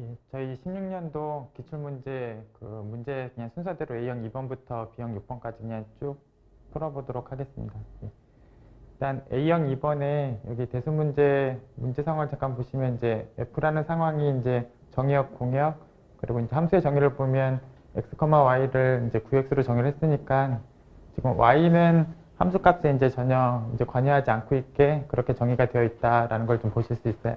예, 저희 16년도 기출문제 문제 그냥 순서대로 A형 2번부터 B형 6번까지 그냥 쭉 풀어보도록 하겠습니다. 예. 일단 A형 2번에 여기 문제 상황을 잠깐 보시면 이제 F라는 상황이 이제 정의역, 공역, 그리고 이제 함수의 정의를 보면 x, y를 이제 9x로 정의를 했으니까 지금 y는 함수값에 이제 전혀 이제 관여하지 않고 있게 그렇게 정의가 되어 있다라는 걸 좀 보실 수 있어요.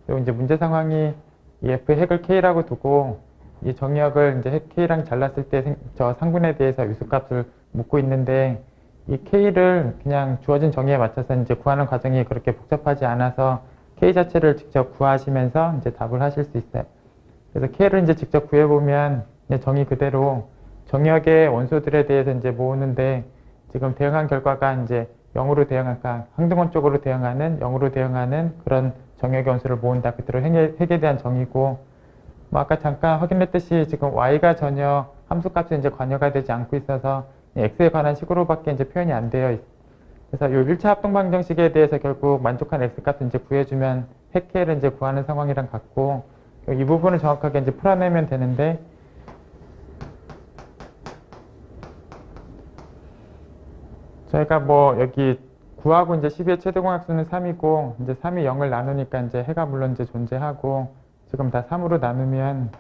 그리고 이제 문제 상황이 이 f의 핵을 k라고 두고 이 정의역을 이제 핵 k랑 잘랐을 때 저 상분에 대해서 유수값을 묻고 있는데 이 k를 그냥 주어진 정의에 맞춰서 이제 구하는 과정이 그렇게 복잡하지 않아서 k 자체를 직접 구하시면서 이제 답을 하실 수 있어요. 그래서 k를 이제 직접 구해보면 정의 그대로 정의역의 원소들에 대해서 이제 모으는데 지금 대응한 결과가 이제 0으로 대응할까 항등원 쪽으로 대응하는 0으로 대응하는 그런 정의역의 원소를 모은다. 그대로 핵에 대한 정의고 뭐 아까 잠깐 확인했듯이 지금 y가 전혀 함수값에 이제 관여가 되지 않고 있어서 x에 관한 식으로밖에 이제 표현이 안 되어 있어요. 그래서 이 1차 합동 방정식에 대해서 결국 만족한 x값을 이제 구해주면 핵 k를 이제 구하는 상황이랑 같고 이 부분을 정확하게 이제 풀어내면 되는데 저희가 뭐 여기 9하고 이제 12의 최대공약수는 3이고 이제 3이 0을 나누니까 이제 해가 물론 이제 존재하고 지금 다 3으로 나누면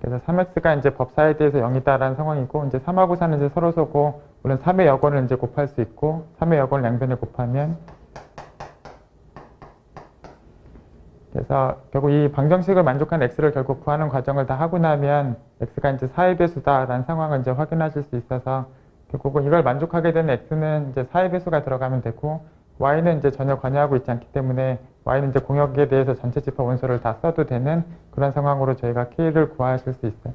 그래서 3x가 이제 법사에 대해서 0이다라는 상황이고 이제 3하고 4는 이제 서로 서고 물론 3의 여건을 이제 곱할 수 있고 3의 여건을 양변에 곱하면 그래서 결국 이 방정식을 만족한 x를 결국 구하는 과정을 다 하고 나면 x가 이제 4의 배수다라는 상황을 이제 확인하실 수 있어서 결국은 이걸 만족하게 되는 x는 이제 4의 배수가 들어가면 되고 y는 이제 전혀 관여하고 있지 않기 때문에 y는 이제 공역에 대해서 전체 집합 원소를 다 써도 되는 그런 상황으로 저희가 k를 구하실 수 있어요.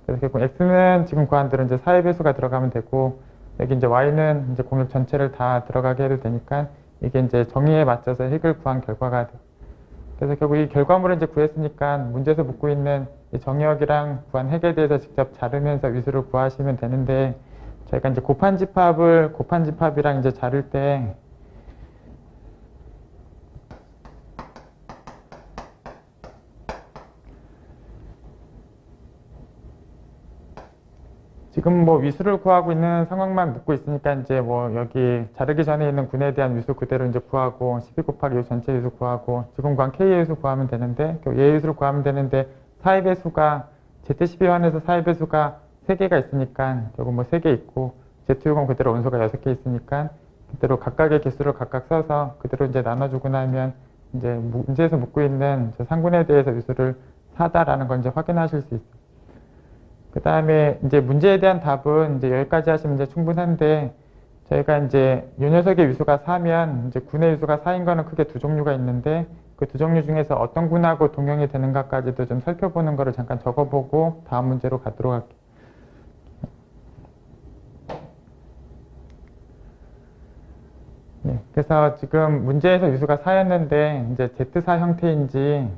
그래서 결국 x는 지금 구한 대로 이제 4의 배수가 들어가면 되고 여기 이제 y는 이제 공역 전체를 다 들어가게 해도 되니까 이게 이제 정의에 맞춰서 핵을 구한 결과가 돼요. 그래서 결국 이 결과물을 이제 구했으니까 문제에서 묻고 있는 이 정의역이랑 구한 핵에 대해서 직접 자르면서 위수를 구하시면 되는데 저희가 이제 곱한 집합이랑 이제 자를 때 지금 뭐 위수를 구하고 있는 상황만 묻고 있으니까 이제 뭐 여기 자르기 전에 있는 군에 대한 위수 그대로 이제 구하고 12 곱하기 요 전체 위수 구하고 지금 구한 K의 위수 구하면 되는데 얘의 위수를 구하면 되는데 4의 배수가 Z12환에서 4의 배수가 3개가 있으니까 결국 뭐 3개 있고 Z6은 그대로 원소가 6개 있으니까 그대로 각각의 개수를 각각 써서 그대로 이제 나눠주고 나면 이제 문제에서 묻고 있는 저 상군에 대해서 위수를 4다라는 걸 이제 확인하실 수 있어요. 그 다음에 이제 문제에 대한 답은 이제 여기까지 하시면 이제 충분한데 저희가 이제 이 녀석의 위수가 4면 이제 군의 위수가 4인 거는 크게 두 종류가 있는데 그 두 종류 중에서 어떤 군하고 동형이 되는가까지도 좀 살펴보는 거를 잠깐 적어보고 다음 문제로 가도록 할게요. 네, 그래서 지금 문제에서 위수가 4였는데 이제 Z4 형태인지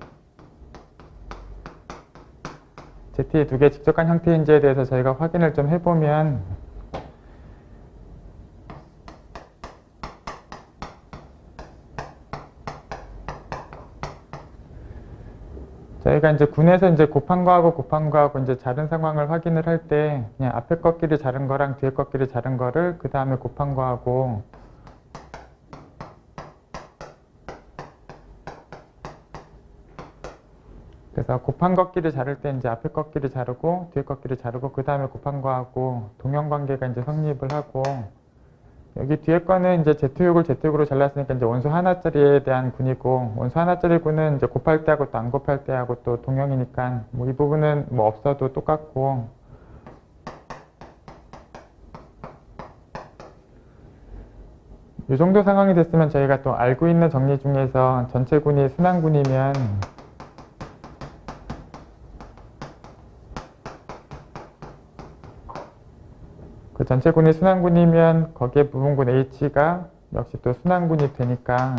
Z의 두 개 직접간 형태인지에 대해서 저희가 확인을 좀 해보면 저희가 이제 군에서 이제 곱한 거하고 이제 자른 상황을 확인을 할 때 그냥 앞에 꺾기를 자른 거랑 뒤에 꺾기를 자른 거를 그 다음에 곱한 거하고 그래서 곱한 꺾기를 자를 때 이제 앞에 꺾기를 자르고 뒤에 꺾기를 자르고 그 다음에 곱한 거하고 동형 관계가 이제 성립을 하고 여기 뒤에 거는 이제 Z6을 Z6으로 잘랐으니까 이제 원소 하나짜리에 대한 군이고 원소 하나짜리 군은 이제 곱할 때하고 또 안 곱할 때하고 또 동형이니까 뭐 이 부분은 뭐 없어도 똑같고 이 정도 상황이 됐으면 저희가 또 알고 있는 정리 중에서 전체 군이 순환군이면 그 전체 군이 순환군이면 거기에 부분군 H가 역시 또 순환군이 되니까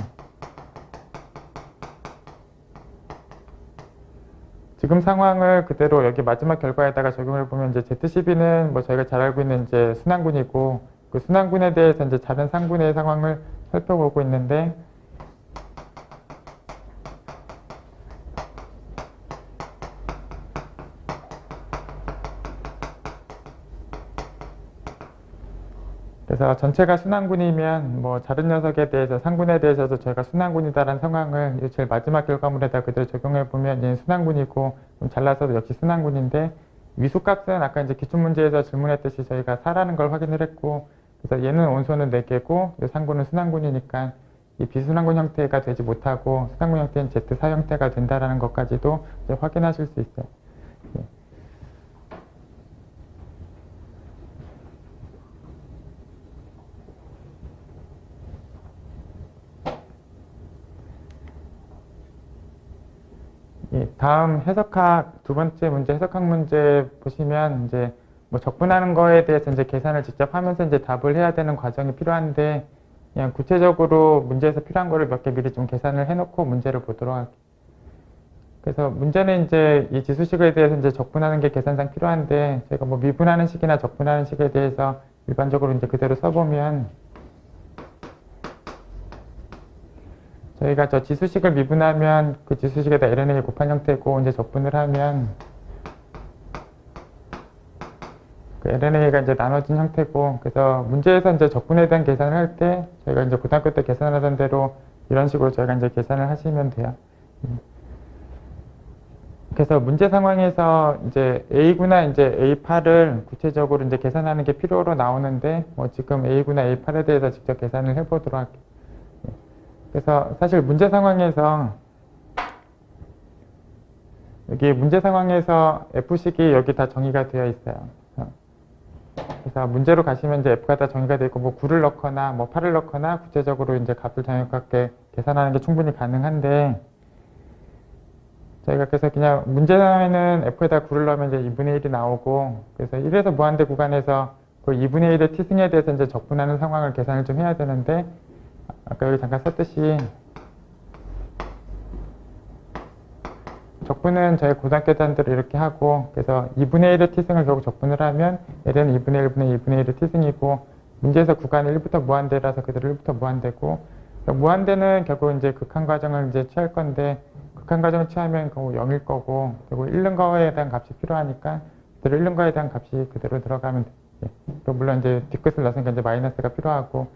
지금 상황을 그대로 여기 마지막 결과에다가 적용을 해보면 이제 Z12는 뭐 저희가 잘 알고 있는 이제 순환군이고 그 순환군에 대해서 이제 다른 상군의 상황을 살펴보고 있는데 그래서 전체가 순환군이면 뭐 다른 녀석에 대해서 상군에 대해서도 저희가 순환군이다라는 상황을 이 제일 마지막 결과물에다 그대로 적용해 보면 얘는 순환군이고 좀 잘라서도 역시 순환군인데 위수값은 아까 이제 기출문제에서 질문했듯이 저희가 4라는 걸 확인을 했고 그래서 얘는 온소는 4개고 이 상군은 순환군이니까 이 비순환군 형태가 되지 못하고 순환군 형태는 Z4 형태가 된다라는 것까지도 이제 확인하실 수 있어요. 예. 예, 다음 해석학 두 번째 문제 해석학 문제 보시면 이제 뭐 적분하는 거에 대해서 이제 계산을 직접 하면서 이제 답을 해야 되는 과정이 필요한데 그냥 구체적으로 문제에서 필요한 거를 몇 개 미리 좀 계산을 해놓고 문제를 보도록 할게요. 그래서 문제는 이제 이 지수식에 대해서 이제 적분하는 게 계산상 필요한데 제가 뭐 미분하는 식이나 적분하는 식에 대해서 일반적으로 이제 그대로 써보면 저희가 저 지수식을 미분하면 그 지수식에다 ln을 곱한 형태고 이제 적분을 하면 그 lnA가 이제 나눠진 형태고 그래서 문제에서 이제 적분에 대한 계산을 할 때 저희가 이제 고등학교 때 계산하던 대로 이런 식으로 저희가 이제 계산을 하시면 돼요. 그래서 문제 상황에서 이제 A구나 이제 A8을 구체적으로 이제 계산하는 게 필요로 나오는데 뭐 지금 A구나 A8에 대해서 직접 계산을 해보도록 할게요. 그래서 사실 문제 상황에서 여기 문제 상황에서 F식이 여기 다 정의가 되어 있어요. 그래서 문제로 가시면 이제 F가 다 정의가 되어 있고 뭐 9를 넣거나 뭐 8을 넣거나 구체적으로 이제 값을 정확하게 계산하는 게 충분히 가능한데 저희가 그래서 그냥 문제에는 F에다 9를 넣으면 이제 2분의 1이 나오고 그래서 1에서 무한대 구간에서 그 2분의 1의 t승에 대해서 이제 적분하는 상황을 계산을 좀 해야 되는데 아까 여기 잠깐 썼듯이 적분은 저희 고등학교 단대로 이렇게 하고 그래서 2분의 1의 t승을 결국 적분을 하면 l은 2분의 1분의 2분의 1의 t승이고 문제에서 구간이 1부터 무한대라서 그대로 1부터 무한대고 무한대는 결국 이제 극한 과정을 이제 취할 건데 극한 과정을 취하면 그거 0일 거고 그리고 잃는 거에 대한 값이 필요하니까 그대로 잃는 거에 대한 값이 그대로 들어가면 돼. 물론 이제 뒷끝을 넣으니까 이제 마이너스가 필요하고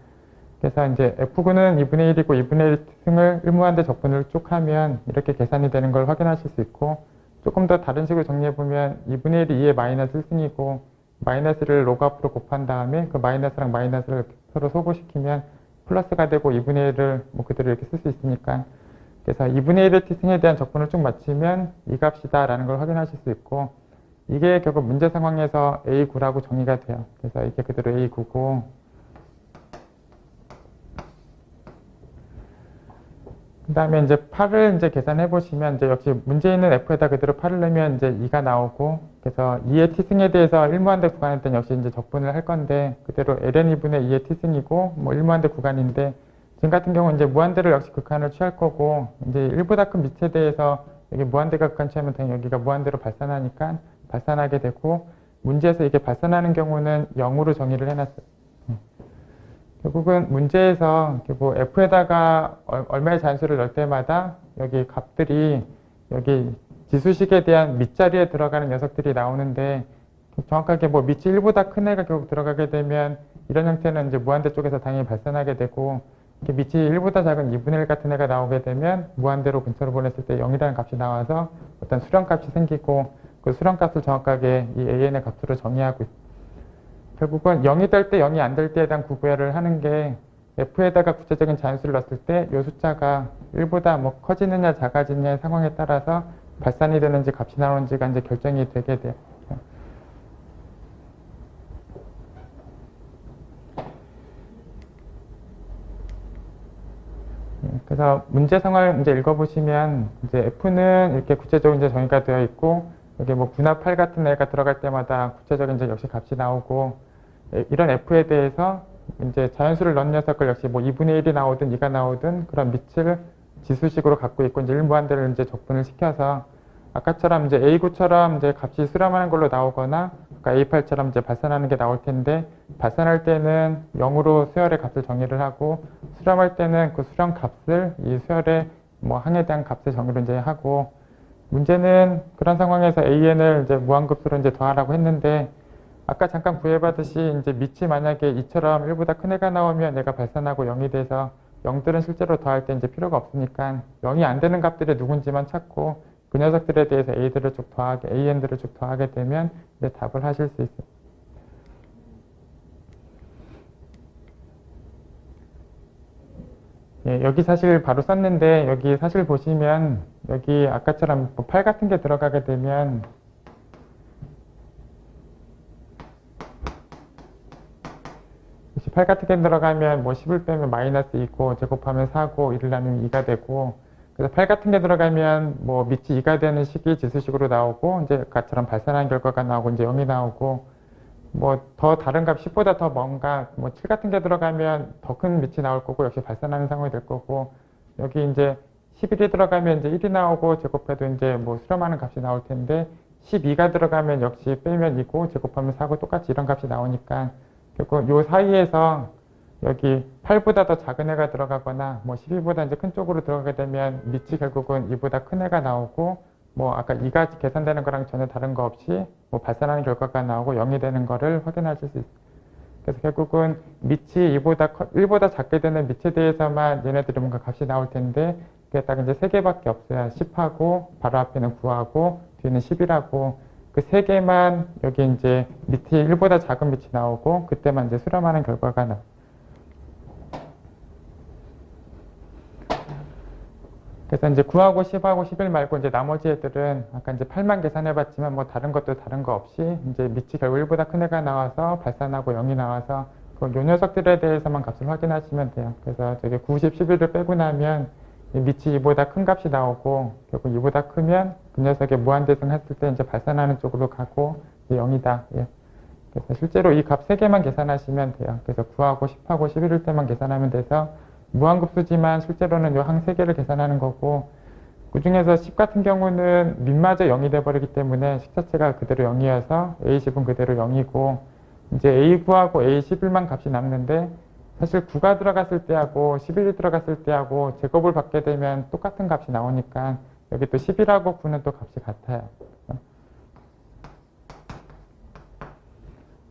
그래서 이제 F군은 2분의 1이고 2분의 1 승을 일무한대 적분을 쭉 하면 이렇게 계산이 되는 걸 확인하실 수 있고 조금 더 다른 식으로 정리해보면 2분의 1이 2의 마이너스 1승이고 마이너스를 로그앞으로 곱한 다음에 그 마이너스랑 마이너스를 서로 소분시키면 플러스가 되고 2분의 1을 뭐 그대로 이렇게 쓸 수 있으니까 그래서 2분의 1의 t승에 대한 적분을 쭉 맞추면 이 값이다 라는 걸 확인하실 수 있고 이게 결국 문제 상황에서 A9라고 정의가 돼요. 그래서 이게 그대로 A9고 그 다음에 이제 8을 이제 계산해 보시면 이제 역시 문제에 있는 F에다 그대로 8을 넣으면 이제 2가 나오고 그래서 2의 t승에 대해서 일무한대 구간일 땐 역시 이제 적분을 할 건데 그대로 ln 2분의 2의 t승이고 뭐 일무한대 구간인데 지금 같은 경우는 이제 무한대를 역시 극한을 취할 거고 이제 1보다 큰 밑에 대해서 여기 무한대가 극한 취하면 당연히 여기가 무한대로 발산하니까 발산하게 되고 문제에서 이게 발산하는 경우는 0으로 정의를 해놨어요. 결국은 문제에서 뭐 F에다가 얼마의 잔수를 넣을 때마다 여기 값들이 여기 지수식에 대한 밑자리에 들어가는 녀석들이 나오는데 정확하게 뭐 밑이 1보다 큰 애가 결국 들어가게 되면 이런 형태는 이제 무한대 쪽에서 당연히 발산하게 되고 이렇게 밑이 1보다 작은 2분의 1 같은 애가 나오게 되면 무한대로 근처로 보냈을 때 0이라는 값이 나와서 어떤 수렴값이 생기고 그 수렴값을 정확하게 이 AN의 값으로 정의하고 있습니다. 결국은 0이 될 때, 0이 안 될 때에 대한 구별을 하는 게 F에다가 구체적인 자연수를 넣었을 때 이 숫자가 1보다 뭐 커지느냐 작아지느냐의 상황에 따라서 발산이 되는지 값이 나오는지가 이제 결정이 되게 돼요. 그래서 문제 상황을 이제 읽어보시면 이제 F는 이렇게 구체적으로 이제 정의가 되어 있고 여기 뭐 분합 8 같은 애가 들어갈 때마다 구체적인 이제 역시 값이 나오고 이런 F에 대해서 이제 자연수를 넣은 녀석을 역시 뭐 2분의 1이 나오든 2가 나오든 그런 밑을 지수식으로 갖고 있고 이제 일무한대를 이제 적분을 시켜서 아까처럼 이제 A9처럼 이제 값이 수렴하는 걸로 나오거나 아까 A8처럼 이제 발산하는 게 나올 텐데 발산할 때는 0으로 수열의 값을 정의를 하고 수렴할 때는 그 수렴 값을 이 수열의 뭐 항에 대한 값을 정의를 이제 하고 문제는 그런 상황에서 AN을 이제 무한급수로 이제 더하라고 했는데 아까 잠깐 구해봤듯이 이제 밑이 만약에 이처럼 1보다 큰 애가 나오면 얘가 발산하고 0이 돼서 0들은 실제로 더할 때 이제 필요가 없으니까 0이 안 되는 값들이 누군지만 찾고 그 녀석들에 대해서 A들을 쭉 더하게, AN들을 쭉 더하게 되면 이제 답을 하실 수 있어요. 예, 여기 사실 바로 썼는데 여기 사실 보시면 여기 아까처럼 뭐 8 같은 게 들어가게 되면 혹시 8 같은 게 들어가면 뭐 10을 빼면 마이너스 2고 제곱하면 4고 1을 나누면 2가 되고 그래서 8 같은 게 들어가면 뭐 밑이 2가 되는 식이 지수식으로 나오고 이제 아까처럼 발산한 결과가 나오고 이제 0이 나오고 뭐 더 다른 값 10보다 더 뭔가 뭐 7 같은 게 들어가면 더 큰 밑이 나올 거고 역시 발산하는 상황이 될 거고 여기 이제 11이 들어가면 이제 1이 나오고 제곱해도 이제 뭐 수렴하는 값이 나올 텐데 12가 들어가면 역시 빼면 2고 제곱하면 4고 똑같이 이런 값이 나오니까 결국 요 사이에서 여기 8보다 더 작은 애가 들어가거나 뭐 12보다 이제 큰 쪽으로 들어가게 되면 밑이 결국은 2보다 큰 애가 나오고 뭐 아까 2가 계산되는 거랑 전혀 다른 거 없이 뭐 발산하는 결과가 나오고 0이 되는 거를 확인하실 수 있어요. 그래서 결국은 밑이 1보다 작게 되는 밑에 대해서만 얘네들이 뭔가 값이 나올 텐데 그게 딱 이제 3개밖에 없어요. 10하고 바로 앞에는 9하고 뒤에는 10이라고 그 3개만 여기 이제 밑에 1보다 작은 밑이 나오고 그때만 이제 수렴하는 결과가 나와요. 그래서 이제 9하고 10하고 11 말고 이제 나머지 애들은 아까 이제 8만 계산해봤지만 뭐 다른 것도 다른 거 없이 이제 밑이 결국 1보다 큰 애가 나와서 발산하고 0이 나와서 요 녀석들에 대해서만 값을 확인하시면 돼요. 그래서 저기 90, 11을 빼고 나면 밑이 2보다 큰 값이 나오고 결국 2보다 크면 그 녀석의 무한대승 했을 때 이제 발산하는 쪽으로 가고 0이다. 예. 그래서 실제로 이 값 3개만 계산하시면 돼요. 그래서 9하고 10하고 11일 때만 계산하면 돼서 무한급수지만 실제로는 이 항 3개를 계산하는 거고 그 중에서 10 같은 경우는 밑마저 0이 돼버리기 때문에 식 자체가 그대로 0이어서 A10은 그대로 0이고 이제 A9하고 A11만 값이 남는데 사실 9가 들어갔을 때하고 11이 들어갔을 때하고 제곱을 받게 되면 똑같은 값이 나오니까 여기 또 11하고 9는 또 값이 같아요.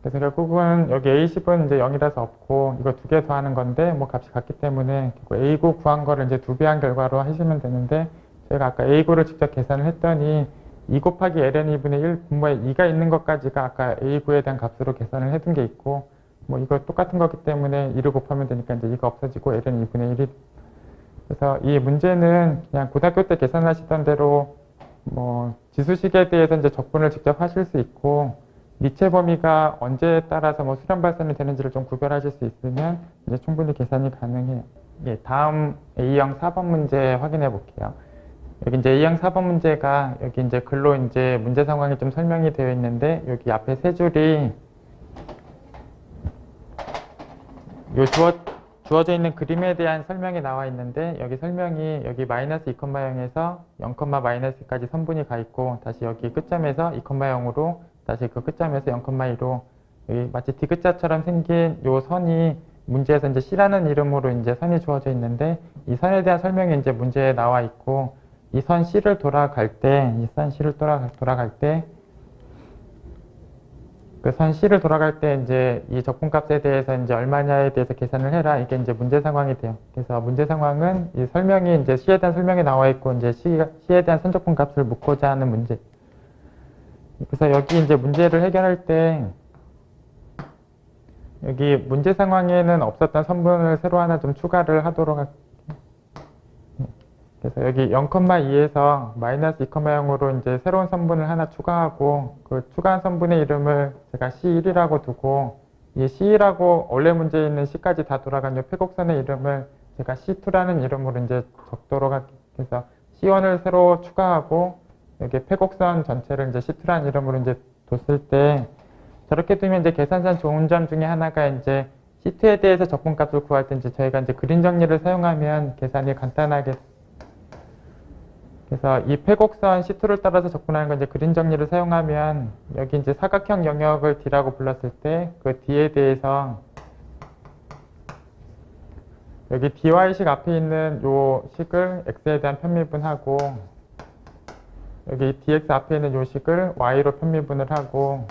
그래서 결국은 여기 A10은 이제 0이라서 없고 이거 2개 더하는 건데 뭐 값이 같기 때문에 A9 구한 거를 이제 2배 한 결과로 하시면 되는데 저희가 아까 A9를 직접 계산을 했더니 2 곱하기 ln 2분의 1 분모에 2가 있는 것까지가 아까 A9에 대한 값으로 계산을 해둔 게 있고 뭐 이거 똑같은 거기 때문에 2를 곱하면 되니까 이제 2가 없어지고 ln 2분의 1이 그래서 이 문제는 그냥 고등학교 때 계산하시던 대로 뭐 지수식에 대해서 이제 적분을 직접 하실 수 있고 미체 범위가 언제에 따라서 뭐 수렴 발산이 되는지를 좀 구별하실 수 있으면 이제 충분히 계산이 가능해요. 예, 다음 A형 4번 문제 확인해 볼게요. 여기 이제 A형 4번 문제가 여기 이제 글로 이제 문제 상황이 좀 설명이 되어 있는데 여기 앞에 세 줄이 요 주어져 있는 그림에 대한 설명이 나와 있는데 여기 설명이 여기 마이너스 2,0에서 0, 마이너스까지 선분이 가 있고 다시 여기 끝점에서 2,0으로 다시 그 끝점에서 0,2로 여기 마치 디귿자처럼 생긴 요 선이 문제에서 이제 C라는 이름으로 이제 선이 주어져 있는데 이 선에 대한 설명이 이제 문제에 나와 있고 이 선 C를 돌아갈 때 이 선 C를 돌아갈 때 그 선 C를 돌아갈 때 이제 이 적분값에 대해서 이제 얼마냐에 대해서 계산을 해라. 이게 이제 문제 상황이 돼요. 그래서 문제 상황은 이 설명이 이제 C에 대한 설명이 나와 있고 이제 C에 대한 선적분값을 묻고자 하는 문제. 그래서 여기 이제 문제를 해결할 때 여기 문제 상황에는 없었던 선분을 새로 하나 좀 추가를 하도록 할게요. 그래서 여기 0,2에서 마이너스 2,0으로 이제 새로운 선분을 하나 추가하고 그 추가한 선분의 이름을 제가 C1이라고 두고 이 C1하고 원래 문제에 있는 C까지 다 돌아간 이 폐곡선의 이름을 제가 C2라는 이름으로 이제 적도록 할게요. 그래서 C1을 새로 추가하고 여기 폐곡선 전체를 이제 C2라는 이름으로 이제 뒀을 때 저렇게 두면 이제 계산상 좋은 점 중에 하나가 이제 C2에 대해서 적분값을 구할 때 이제 저희가 이제 그림 정리를 사용하면 계산이 간단하게 그래서 이 폐곡선 C2를 따라서 적분하는 건 이제 그림 정리를 사용하면 여기 이제 사각형 영역을 D라고 불렀을 때 그 D에 대해서 여기 DY식 앞에 있는 요 식을 X에 대한 편미분하고 여기 DX 앞에 있는 요 식을 Y로 편미분을 하고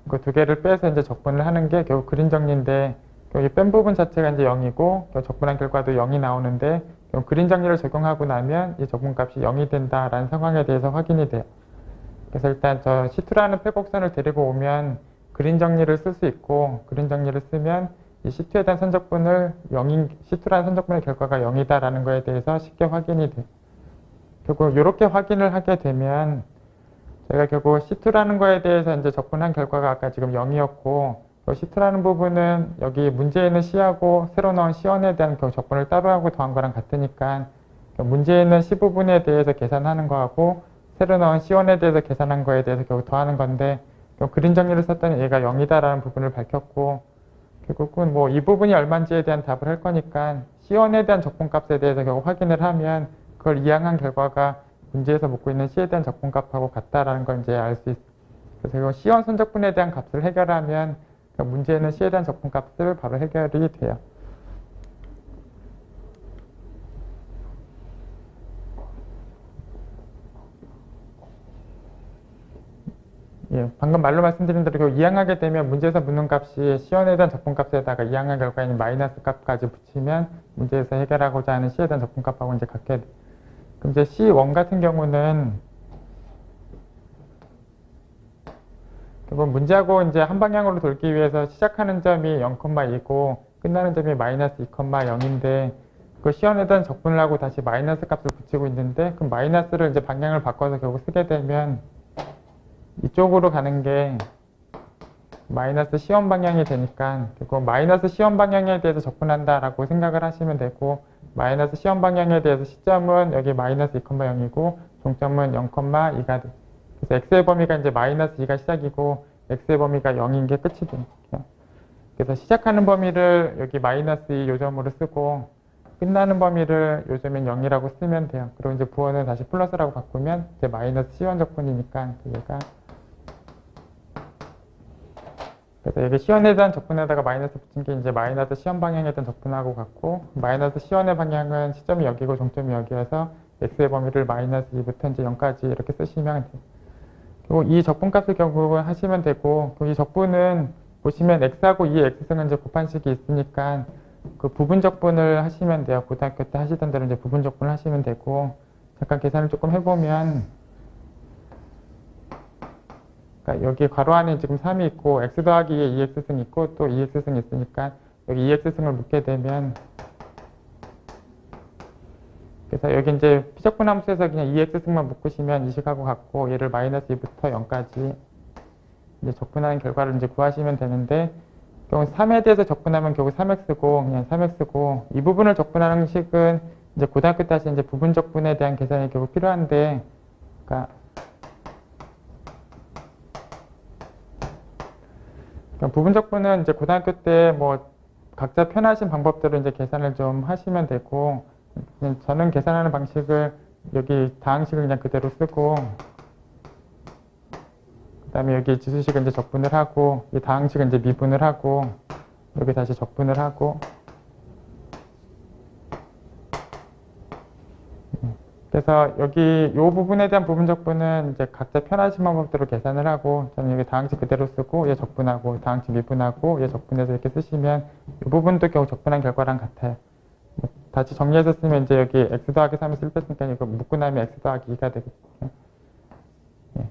그 두 개를 빼서 이제 적분을 하는 게 결국 그림 정리인데, 결국 이 뺀 부분 자체가 이제 0이고, 적분한 결과도 0이 나오는데, 결국 그림 정리를 적용하고 나면 이 적분값이 0이 된다라는 상황에 대해서 확인이 돼요. 그래서 일단 저 C2라는 빼곡선을 데리고 오면 그림 정리를 쓸 수 있고, 그림 정리를 쓰면 이 C2에 대한 선적분을 C2라는 선적분의 결과가 0이다라는 거에 대해서 쉽게 확인이 돼요. 결국 이렇게 확인을 하게 되면 저희가 결국 C2라는 거에 대해서 이제 적분한 결과가 아까 지금 0이었고, C2라는 부분은 여기 문제에 있는 C하고 새로 넣은 C1에 대한 적분을 따로 하고 더한 거랑 같으니까 문제에 있는 C 부분에 대해서 계산하는 거하고 새로 넣은 C1에 대해서 계산한 거에 대해서 결국 더하는 건데, 그림 정리를 썼더니 얘가 0이다라는 부분을 밝혔고, 결국은 뭐 이 부분이 얼마인지에 대한 답을 할 거니까 C1에 대한 적분값에 대해서 결국 확인을 하면 그걸 이항한 결과가 문제에서 묻고 있는 C에 대한 적분값하고 같다라는 걸 이제 알 수 있어요. 그래서 이거 C1 선적분에 대한 값을 해결하면 문제에는 C에 대한 적분값을 바로 해결이 돼요. 예, 방금 말로 말씀드린 대로 이항하게 되면 문제에서 묻는 값이 C1에 대한 적분값에다가 이항한 결과인 마이너스 값까지 붙이면 문제에서 해결하고자 하는 C에 대한 적분값하고 이제 같게 돼요. 그럼 이제 C1 같은 경우는 결국 문제하고 이제 한 방향으로 돌기 위해서 시작하는 점이 0,2고 끝나는 점이 마이너스 2,0인데 그 C1에 대한 적분을 하고 다시 마이너스 값을 붙이고 있는데 그럼 마이너스를 이제 방향을 바꿔서 결국 쓰게 되면 이쪽으로 가는 게 마이너스 C1 방향이 되니까 결국 마이너스 C1 방향에 대해서 적분한다라고 생각을 하시면 되고, 마이너스 C1 방향에 대해서 시점은 여기 마이너스 2,0이고 종점은 0,2가 돼. 그래서 x의 범위가 이제 마이너스 2가 시작이고 x의 범위가 0인 게 끝이 돼요. 그래서 시작하는 범위를 여기 마이너스 2 요점으로 쓰고 끝나는 범위를 요점인 0이라고 쓰면 돼요. 그리고 이제 부호는 다시 플러스라고 바꾸면 이제 마이너스 C1 적분이니까 얘가, 그래서 여기 C1에 대한 적분에다가 마이너스 붙인 게 이제 마이너스 C1 방향에 대한 적분하고 같고, 마이너스 C1의 방향은 시점이 여기고 종점이 여기여서 x의 범위를 마이너스 2부터 이제 0까지 이렇게 쓰시면 돼요. 그리고 이 적분값을 결국은 하시면 되고, 이 적분은 보시면 x하고 2의 x승은 이제 곱한식이 있으니까 그 부분 적분을 하시면 돼요. 고등학교 때 하시던 대로 이제 부분 적분을 하시면 되고, 잠깐 계산을 조금 해보면, 그러니까 여기 괄호 안에 지금 3이 있고 x 더하기 2의 2x승이 있고 또 2x승이 있으니까 여기 2x승을 묻게 되면, 그래서 여기 이제 피적분 함수에서 그냥 2x승만 묶으시면 이식하고 같고 얘를 마이너스 2부터 0까지 이제 적분하는 결과를 이제 구하시면 되는데, 결국 3에 대해서 적분하면 결국 3x고 그냥 3x고, 이 부분을 적분하는 식은 이제 고등학교 때 하신 이제 부분 적분에 대한 계산이 결국 필요한데, 그러니까 부분 적분은 이제 고등학교 때 뭐 각자 편하신 방법대로 이제 계산을 좀 하시면 되고, 저는 계산하는 방식을 여기 다항식을 그냥 그대로 쓰고, 그 다음에 여기 지수식은 이제 적분을 하고, 이 다항식은 이제 미분을 하고, 여기 다시 적분을 하고, 그래서 여기 이 부분에 대한 부분 적분은 이제 각자 편하신 방법대로 계산을 하고, 저는 여기 다항식 그대로 쓰고, 얘 적분하고, 다항식 미분하고, 얘 적분해서 이렇게 쓰시면 이 부분도 결국 적분한 결과랑 같아요. 다시 정리해서 쓰면 이제 여기 x 더하기 3을 쓸 뺐으니까 이거 묶고 나면 x 더하기 2가 되거든요. 예.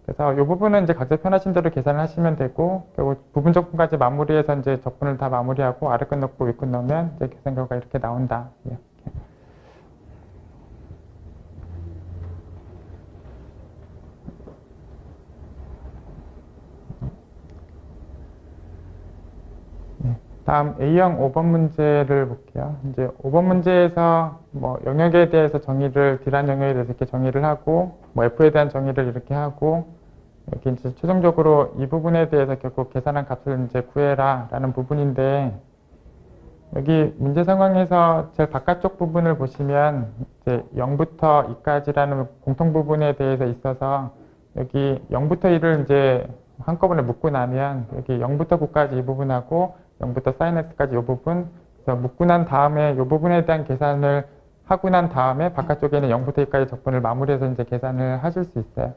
그래서 이 부분은 이제 각자 편하신 대로 계산을 하시면 되고, 결국 부분 적분까지 마무리해서 이제 적분을 다 마무리하고 아래 끝 넣고 위 끝 넣으면 이제 계산 결과가 이렇게 나온다. 예. 다음 A형 5번 문제를 볼게요. 이제 5번 문제에서 뭐 영역에 대해서 정의를, D란 영역에 대해서 이렇게 정의를 하고, 뭐 F에 대한 정의를 이렇게 하고, 여기 이제 최종적으로 이 부분에 대해서 결국 계산한 값을 이제 구해라 라는 부분인데, 여기 문제 상황에서 제일 바깥쪽 부분을 보시면 이제 0부터 2까지라는 공통 부분에 대해서 있어서 여기 0부터 2를 이제 한꺼번에 묶고 나면 여기 0부터 9까지 이 부분하고 0부터 sin x까지 이 부분, 그래서 묶고 난 다음에 이 부분에 대한 계산을 하고 난 다음에 바깥쪽에는 0부터 2까지 적분을 마무리해서 이제 계산을 하실 수 있어요.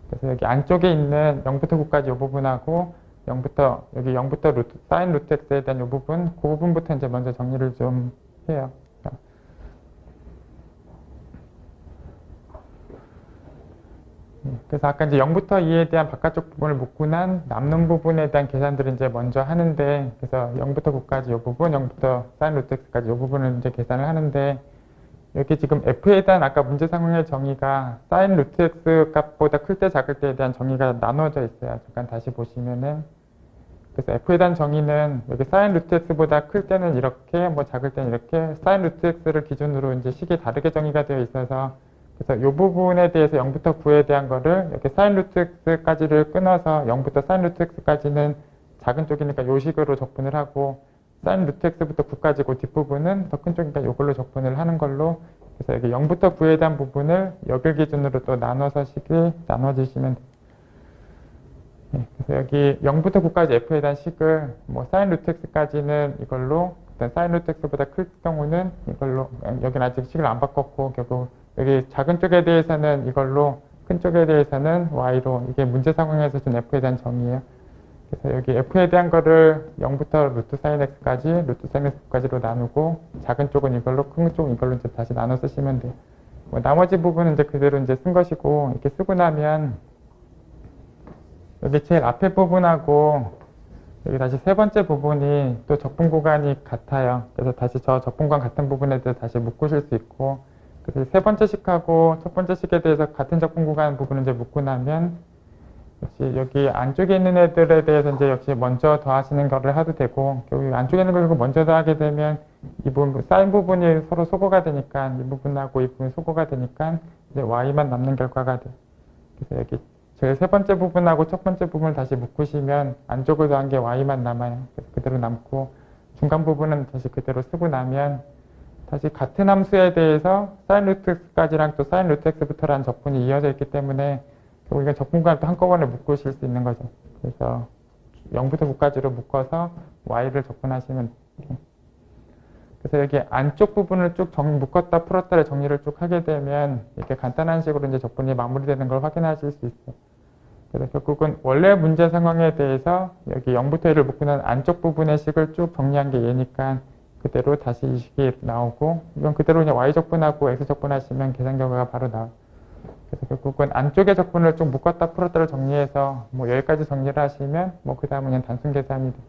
그래서 여기 안쪽에 있는 0부터 9까지 이 부분하고 0부터 여기 0부터 사인 루트 x에 대한 이 부분, 그 부분부터 이제 먼저 정리를 좀 해요. 그래서 아까 이제 0부터 2에 대한 바깥쪽 부분을 묶고 난 남는 부분에 대한 계산들을 이제 먼저 하는데, 그래서 0부터 9까지 이 부분, 0부터 사인 루트 x까지 이 부분을 이제 계산을 하는데, 여기 지금 f에 대한 아까 문제 상황의 정의가 사인 루트 x 값보다 클 때 작을 때에 대한 정의가 나눠져 있어요. 잠깐 다시 보시면은, 그래서 f에 대한 정의는 여기 사인 루트 x보다 클 때는 이렇게, 뭐 작을 때는 이렇게, 사인 루트 x를 기준으로 이제 식이 다르게 정의가 되어 있어서, 그래서 이 부분에 대해서 0부터 9에 대한 거를 이렇게 사인 루트 x까지를 끊어서 0부터 사인 루트 x까지는 작은 쪽이니까 요 식으로 적분을 하고, 사인 루트 x부터 9까지 그 뒷부분은 더 큰 쪽이니까 이걸로 적분을 하는 걸로, 그래서 여기 0부터 9에 대한 부분을 여길 기준으로 또 나눠서 식이 나눠지시면 돼요. 그래서 여기 0부터 9까지 f에 대한 식을 뭐 사인 루트 x까지는 이걸로, 일단 사인 루트 x보다 클 경우는 이걸로, 여기는 아직 식을 안 바꿨고 결국 여기 작은 쪽에 대해서는 이걸로, 큰 쪽에 대해서는 y로, 이게 문제 상황에서 준 f에 대한 정의예요. 그래서 여기 f에 대한 거를 0부터 루트 사인 x까지, 루트 사인 x까지로 나누고, 작은 쪽은 이걸로, 큰 쪽은 이걸로 이제 다시 나눠 쓰시면 돼요. 뭐 나머지 부분은 이제 그대로 이제 쓴 것이고, 이렇게 쓰고 나면 여기 제일 앞에 부분하고 여기 다시 세 번째 부분이 또 적분 구간이 같아요. 그래서 다시 저 적분 구간 같은 부분에 대해서 다시 묶으실 수 있고, 그래서 세 번째 식하고 첫 번째 식에 대해서 같은 적분 구간 부분을 이제 묶고 나면 역시 여기 안쪽에 있는 애들에 대해서 이제 역시 먼저 더하시는 거를 해도 되고, 여기 안쪽에 있는 걸 먼저 더하게 되면 이 부분, 사인 부분이 서로 소거가 되니까 이 부분하고 이 부분이 소거가 되니까 이제 y만 남는 결과가 돼요. 그래서 여기 제일 세 번째 부분하고 첫 번째 부분을 다시 묶으시면 안쪽을 더한 게 y만 남아요. 그래서 그대로 남고, 중간 부분은 다시 그대로 쓰고 나면 다시 같은 함수에 대해서 사인 루트 x까지랑 또 사인 루트 x부터라는 적분이 이어져 있기 때문에 결국 이건 적분과는 또 한꺼번에 묶으실 수 있는 거죠. 그래서 0부터 9까지로 묶어서 y를 적분하시면 돼요. 그래서 여기 안쪽 부분을 쭉 묶었다 풀었다를 정리를 쭉 하게 되면 이렇게 간단한 식으로 이제 적분이 마무리되는 걸 확인하실 수 있어요. 그래서 결국은 원래 문제 상황에 대해서 여기 0부터 1을 묶고 난 안쪽 부분의 식을 쭉 정리한 게 얘니까 그대로 다시 이 식이 나오고, 이건 그대로 그냥 y 적분하고 x 적분하시면 계산 결과가 바로 나와요. 그래서 결국은 안쪽의 적분을 좀 묶었다 풀었다를 정리해서 뭐 여기까지 정리를 하시면 뭐 그 다음은 그냥 단순 계산이 돼요.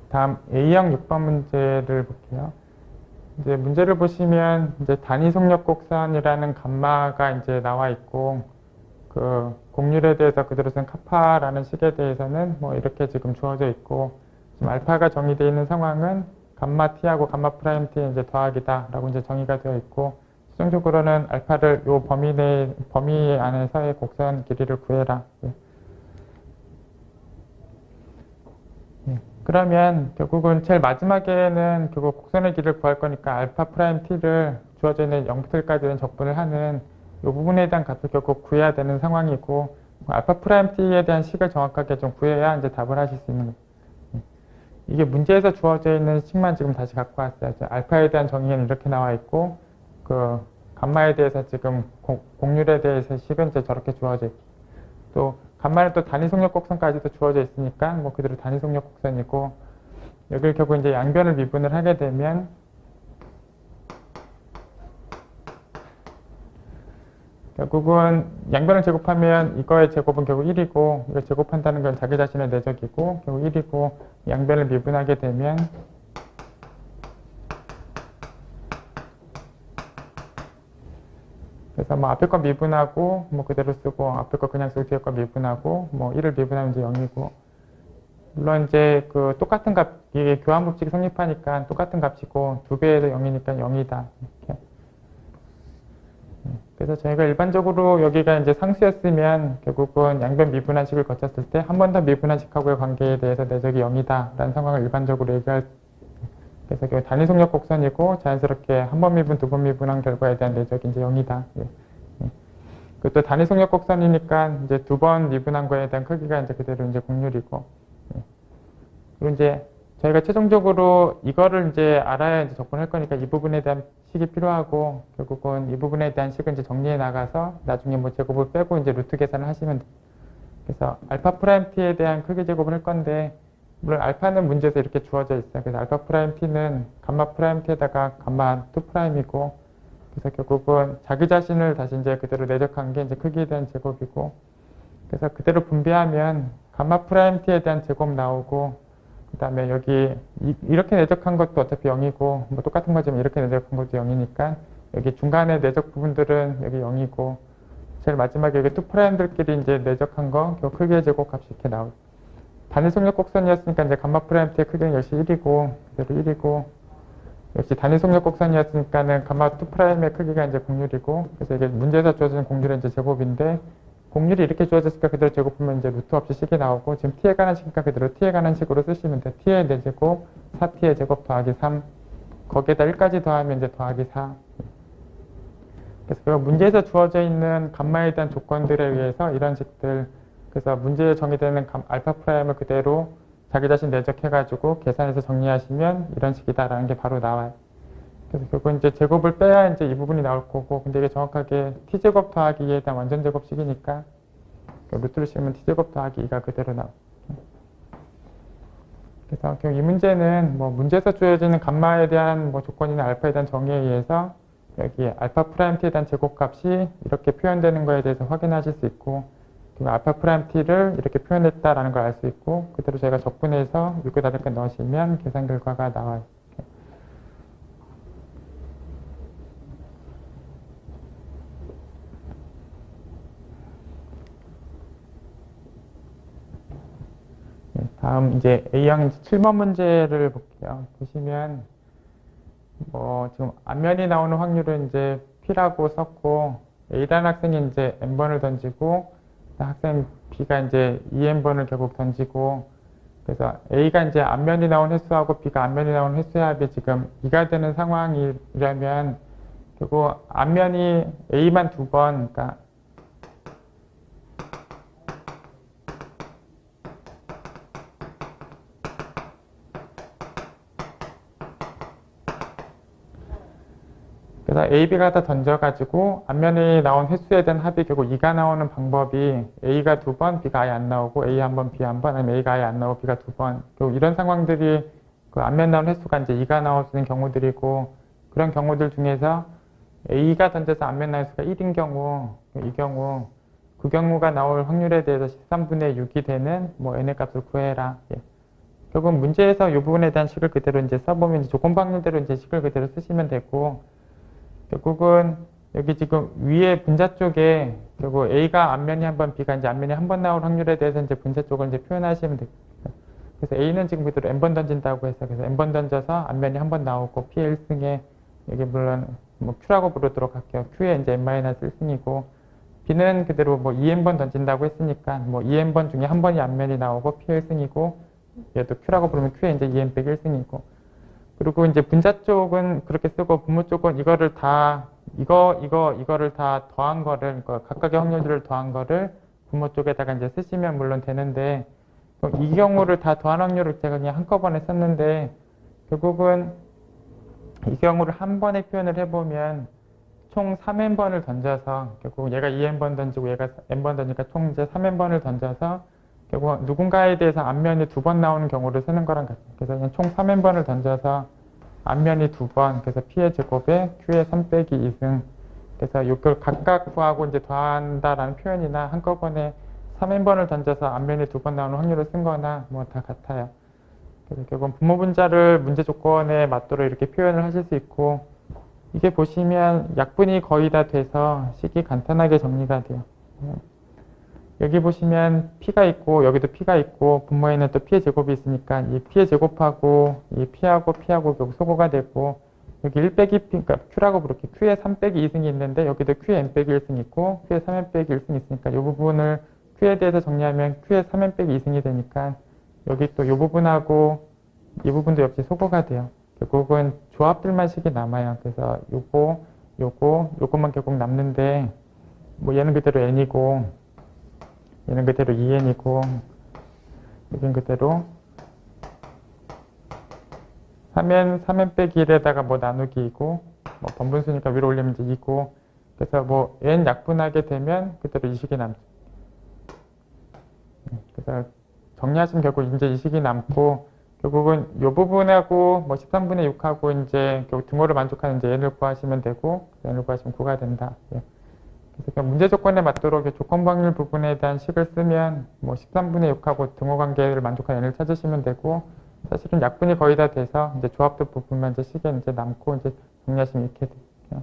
다음 A형 6번 문제를 볼게요. 이제 문제를 보시면 이제 단위 속력 곡선이라는 감마가 이제 나와 있고, 그 곡률에 대해서 그대로 쓴 카파라는 식에 대해서는 뭐 이렇게 지금 주어져 있고, 지금 알파가 정의되어 있는 상황은 감마 t하고 감마 프라임 t의 이제 더하기다라고 이제 정의가 되어 있고, 최종적으로는 알파를 요 범위 안에서의 곡선 길이를 구해라. 그러면 결국은 제일 마지막에는 결국 곡선의 길이를 구할 거니까 알파 프라임 t를 주어져 있는 0부터 1까지는 적분을 하는 이 부분에 대한 값을 결국 구해야 되는 상황이고, 알파 프라임 t에 대한 식을 정확하게 좀 구해야 이제 답을 하실 수 있는 거예요. 이게 문제에서 주어져 있는 식만 지금 다시 갖고 왔어요. 알파에 대한 정의는 이렇게 나와 있고, 그 감마에 대해서 지금 곡률에 대해서 식은 이제 저렇게 주어져 있고, 또 간만에 또 단위 속력 곡선까지도 주어져 있으니까 뭐 그대로 단위 속력 곡선이고, 여기를 결국 이제 양변을 미분을 하게 되면 결국은 양변을 제곱하면 이거의 제곱은 결국 1이고, 이걸 제곱한다는 건 자기 자신의 내적이고 결국 1이고, 양변을 미분하게 되면 그래서 뭐 앞에 거 미분하고 뭐 그대로 쓰고, 앞에 거 그냥 쓰고 뒤에 거 미분하고 뭐 1을 미분하면 이제 0이고, 물론 이제 그 똑같은 값, 이게 교환 법칙이 성립하니까 똑같은 값이고 2배에서 0이니까 0이다. 이렇게. 그래서 저희가 일반적으로 여기가 이제 상수였으면 결국은 양변 미분한식을 거쳤을 때 한 번 더 미분한식하고의 관계에 대해서 내적이 0이다 라는 상황을 일반적으로 얘기할. 그래서 단위 속력 곡선이고 자연스럽게 한 번 미분, 두 번 미분한 결과에 대한 내적이 이제 0이다. 그리고 또 단위 속력 곡선이니까 이제 두 번 미분한 거에 대한 크기가 이제 그대로 이제 곡률이고. 그리고 이제 저희가 최종적으로 이거를 이제 알아야 이제 접근할 거니까 이 부분에 대한 식이 필요하고, 결국은 이 부분에 대한 식을 이제 정리해 나가서 나중에 뭐 제곱을 빼고 이제 루트 계산을 하시면 돼요. 그래서 알파 프라임 t에 대한 크기 제곱을 할 건데, 물론 알파는 문제에서 이렇게 주어져 있어요. 그래서 알파 프라임 t는 감마 프라임 t에다가 감마 2 프라임이고, 그래서 결국은 자기 자신을 다시 이제 그대로 내적한 게 이제 크기에 대한 제곱이고, 그래서 그대로 분배하면 감마 프라임 t에 대한 제곱 나오고, 그 다음에 여기 이렇게 내적한 것도 어차피 0이고, 뭐 똑같은 거지만 이렇게 내적한 것도 0이니까 여기 중간에 내적 부분들은 여기 0이고, 제일 마지막에 여기 2 프라임들끼리 이제 내적한 거, 그 크기의 제곱값이 이렇게 나오고, 단위 속력 곡선이었으니까 이제 감마 프라임 t의 크기는 역시 1이고, 그대로 1이고, 역시 단위 속력 곡선이었으니까는 감마 2 프라임의 크기가 이제 공률이고, 그래서 이게 문제에서 주어지는 공률은 이제 제곱인데, 공률이 이렇게 주어졌으니까 그대로 제곱하면 이제 루트 없이 식이 나오고, 지금 t에 관한 식이니까 그대로 t에 관한 식으로 쓰시면 돼. t의 4제곱, 4t의 제곱 더하기 3, 거기에다 1까지 더하면 이제 더하기 4. 그래서 그 문제에서 주어져 있는 감마에 대한 조건들에 의해서 이런 식들, 그래서 문제에 정의되는 알파 프라임을 그대로 자기 자신 내적해가지고 계산해서 정리하시면 이런 식이다라는 게 바로 나와요. 그래서 결국 이제 제곱을 빼야 이제 이 부분이 나올 거고, 근데 이게 정확하게 t제곱 더하기 2에 대한 완전 제곱식이니까 루트를 씌우면 t제곱 더하기 2가 그대로 나와요. 그래서 이 문제는 뭐 문제에서 주어지는 감마에 대한 뭐 조건이나 알파에 대한 정의에 의해서 여기 알파 프라임 t에 대한 제곱값이 이렇게 표현되는 거에 대해서 확인하실 수 있고, 그리고 알파 프라임 t를 이렇게 표현했다라는 걸 알 수 있고, 그대로 저희가 적분해서 여기다 이렇게 넣으시면 계산 결과가 나와요. 다음 이제 A형 7번 문제를 볼게요. 보시면 뭐 지금 앞면이 나오는 확률은 이제 P라고 썼고, A라는 학생이 이제 N번을 던지고, 학생 B가 이제 2N번을 결국 던지고, 그래서 A가 이제 앞면이 나온 횟수하고 B가 앞면이 나온 횟수의 합이 지금 2가 되는 상황이라면, 결국 앞면이 A만 2번, 그러니까 그래서 A, B가 다 던져가지고 앞면에 나온 횟수에 대한 합이 결국 2가 나오는 방법이 A가 2번, B가 아예 안 나오고 A 한 번, B 한 번, 아니면 A가 아예 안 나오고 B가 2번. 결국 이런 상황들이 그 앞면 나온 횟수가 이제 2가 나올 수 있는 경우들이고, 그런 경우들 중에서 A가 던져서 앞면 나온 횟수가 1인 경우, 그 경우가 나올 확률에 대해서 13분의 6이 되는 뭐 N의 값을 구해라. 예. 결국 문제에서 이 부분에 대한 식을 그대로 이제 써보면 이제 조건 확률대로 이제 식을 그대로 쓰시면 되고, 결국은 여기 지금 위에 분자 쪽에 결국 A가 앞면이 한 번, B가 이제 앞면이 한 번 나올 확률에 대해서 이제 분자 쪽을 이제 표현하시면 됩니다. 그래서 A는 지금 그대로 N번 던진다고 해서 그래서 N번 던져서 앞면이 한 번 나오고 P의 1승에 여기 물론 뭐 Q라고 부르도록 할게요. Q의 이제 N-1승이고, B는 그대로 뭐 2N번 던진다고 했으니까 뭐 2N번 중에 한 번이 앞면이 나오고 P의 1승이고, 얘도 Q라고 부르면 Q의 이제 2N 빼기 1승이고, 그리고 이제 분자 쪽은 그렇게 쓰고 분모 쪽은 이거를 다 이거를 다 더한 거를, 각각의 확률들을 더한 거를 분모 쪽에다가 이제 쓰시면 물론 되는데, 이 경우를 다 더한 확률을 제가 그냥 한꺼번에 썼는데, 결국은 이 경우를 한 번에 표현을 해보면 총 3n번을 던져서, 결국 얘가 2n번 던지고 얘가 n번 던지니까 총 이제 3n번을 던져서 결국 누군가에 대해서 앞면이 2번 나오는 경우를 쓰는 거랑 같아요. 그래서 그냥 총 3n번을 던져서 앞면이 2번, 그래서 P의 제곱에 Q의 3 빼기 2승. 그래서 이걸 각각 구하고 이제 더한다라는 표현이나 한꺼번에 3n번을 던져서 앞면이 2번 나오는 확률을 쓴 거나 뭐 다 같아요. 그래서 결국 분모 분자를 문제 조건에 맞도록 이렇게 표현을 하실 수 있고, 이게 보시면 약분이 거의 다 돼서 식이 간단하게 정리가 돼요. 여기 보시면 P가 있고 여기도 P가 있고 분모에는 또 P의 제곱이 있으니까 이 P의 제곱하고 이 P하고 결국 소거가 되고, 여기 1 빼기 P, 그러니까 Q라고 부를게요. Q의 3 빼기 2승이 있는데 여기도 Q의 N 빼기 1승 있고 Q의 3N 빼기 1승이 있으니까 이 부분을 Q에 대해서 정리하면 Q의 3N 빼기 2승이 되니까 여기 또 이 부분하고 이 부분도 역시 소거가 돼요. 결국은 조합들만 식이 남아요. 그래서 요것만 결국 남는데, 뭐 얘는 그대로 N이고 얘는 그대로 2N이고 여긴 그대로 3n 빼기 1에다가 뭐 나누기 2고, 뭐 번분수니까 위로 올리면 이제 2고, 그래서 뭐 n 약분하게 되면 그대로 이 식이 남죠. 그래서 정리하시면 결국 이제 이 식이 남고, 결국은 이 부분하고 뭐 13분의 6하고 이제 결국 등호를 만족하는 이제 n을 구하시면 되고, n을 구하시면 9가 된다. 예. 그래서 문제 조건에 맞도록 조건부 확률 부분에 대한 식을 쓰면 뭐 13분의 6하고 등호 관계를 만족하는 n을 찾으시면 되고, 사실은 약분이 거의 다 돼서 이제 조합도 부분만 이제 식에 이제 남고 이제 정리하시면 이렇게 돼요.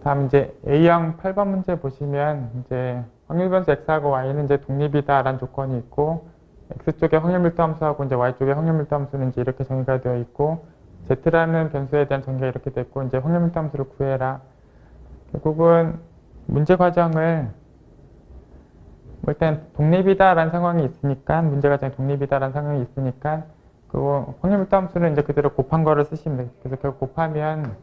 다음 이제 A형 8번 문제 보시면 이제 확률 변수 X하고 Y는 이제 독립이다라는 조건이 있고, X 쪽에 확률 밀도 함수하고 이제 Y 쪽에 확률 밀도 함수는 이제 이렇게 정의가 되어 있고, Z라는 변수에 대한 정의가 이렇게 됐고, 이제 확률 밀도 함수를 구해라. 결국은 문제 과정을 뭐 일단 독립이다라는 상황이 있으니까, 문제 과정에 독립이다라는 상황이 있으니까, 그 확률 밀도 함수는 이제 그대로 곱한 거를 쓰시면 돼요. 그래서 결국 곱하면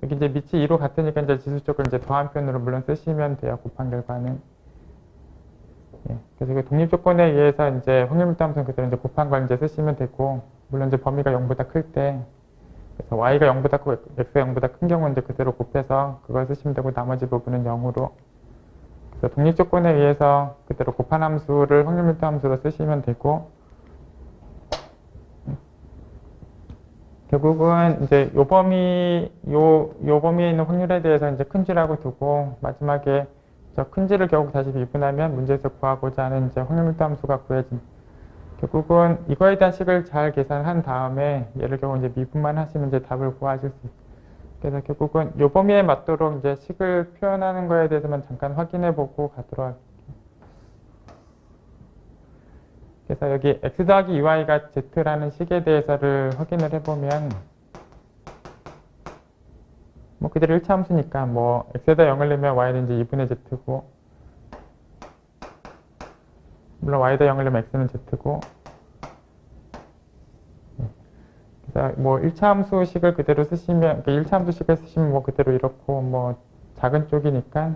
여기 이제 밑이 2로 같으니까 이제 지수 쪽을 이제 더한 편으로 물론 쓰시면 돼요. 곱한 결과는. 예. 그래서 그 독립 조건에 의해서 이제 확률 밀도 함수는 그대로 이제 곱한 걸 이제 쓰시면 되고, 물론 이제 범위가 0보다 클 때, 그래서 y가 0보다 크고 x가 0보다 큰 경우는 이제 그대로 곱해서 그걸 쓰시면 되고, 나머지 부분은 0으로. 그래서 독립 조건에 의해서 그대로 곱한 함수를 확률 밀도 함수로 쓰시면 되고, 결국은 이제 요 범위에 있는 확률에 대해서 이제 큰 G라고 두고, 마지막에 저 큰 G를 결국 다시 미분하면 문제에서 구하고자 하는 이제 확률 밀도 함수가 구해진. 결국은 이거에 대한 식을 잘 계산한 다음에 얘를 결국 이제 미분만 하시면 이제 답을 구하실 수 있어요. 그래서 결국은 요 범위에 맞도록 이제 식을 표현하는 거에 대해서만 잠깐 확인해 보고 가도록 할게요. 그래서 여기 x 더하기 2y가 z라는 식에 대해서를 확인을 해보면, 뭐 그대로 1차 함수니까 뭐 x에다 0을 넣으면 y는 이제 2분의 z고, 물론 y에다 0을 넣으면 x는 z고, 그래서 뭐 1차 함수식을 그대로 쓰시면, 그러니까 1차 함수식을 쓰시면 뭐 그대로 이렇고, 뭐 작은 쪽이니까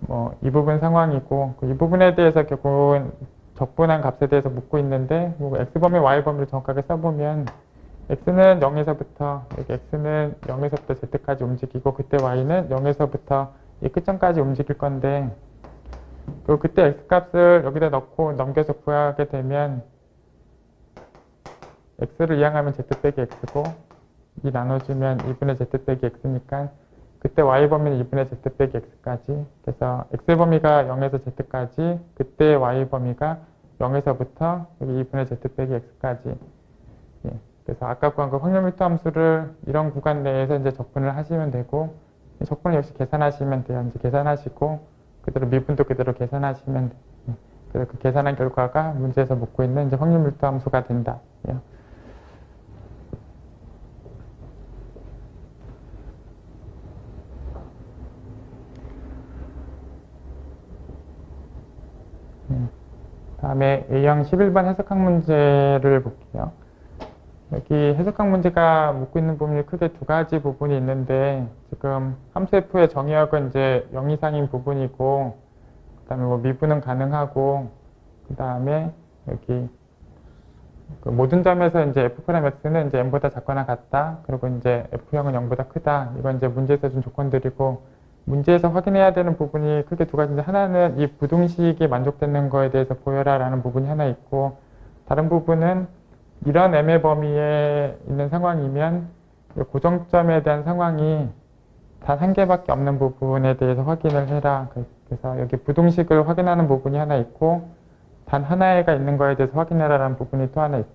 뭐 이 부분 상황이고, 이 부분에 대해서 결국은 적분한 값에 대해서 묻고 있는데, 뭐 x범위, y범위를 정확하게 써보면 x는 0에서부터, 여기 x는 0에서부터 z까지 움직이고, 그때 y는 0에서부터 이 끝점까지 움직일 건데, 그리고 그때 x값을 여기다 넣고 넘겨서 구하게 되면 x를 이항하면 z 빼기 x고, 이 나눠주면 2분의 z 빼기 x니까 그때 y범위는 2분의 z 빼기 x까지. 그래서 x범위가 0에서 z까지, 그때 y범위가 0에서부터 여기 2분의 z 빼기 x까지. 예. 그래서 아까 구한 그 확률 밀도 함수를 이런 구간 내에서 이제 적분을 하시면 되고, 적분을 역시 계산하시면 돼요. 이제 계산하시고 그대로 미분도 그대로 계산하시면 돼요. 예. 그래서 그 계산한 결과가 문제에서 묻고 있는 이제 확률 밀도 함수가 된다. 예. 다음에 A형 11번 해석학 문제를 볼게요. 여기 해석학 문제가 묻고 있는 부분이 크게 두 가지 부분이 있는데, 지금 함수 F의 정의역은 이제 0 이상인 부분이고, 그 다음에 뭐 미분은 가능하고, 그 다음에 여기 그 모든 점에서 이제 F'X는 이제 M보다 작거나 같다. 그리고 이제 F형은 0보다 크다. 이건 이제 문제에서 준 조건들이고, 문제에서 확인해야 되는 부분이 크게 두 가지인데, 하나는 이 부등식이 만족되는 거에 대해서 보여라 라는 부분이 하나 있고, 다른 부분은 이런 M의 범위에 있는 상황이면 고정점에 대한 상황이 단 한 개밖에 없는 부분에 대해서 확인을 해라. 그래서 여기 부등식을 확인하는 부분이 하나 있고, 단 하나가 있는 거에 대해서 확인해라 라는 부분이 또 하나 있어요.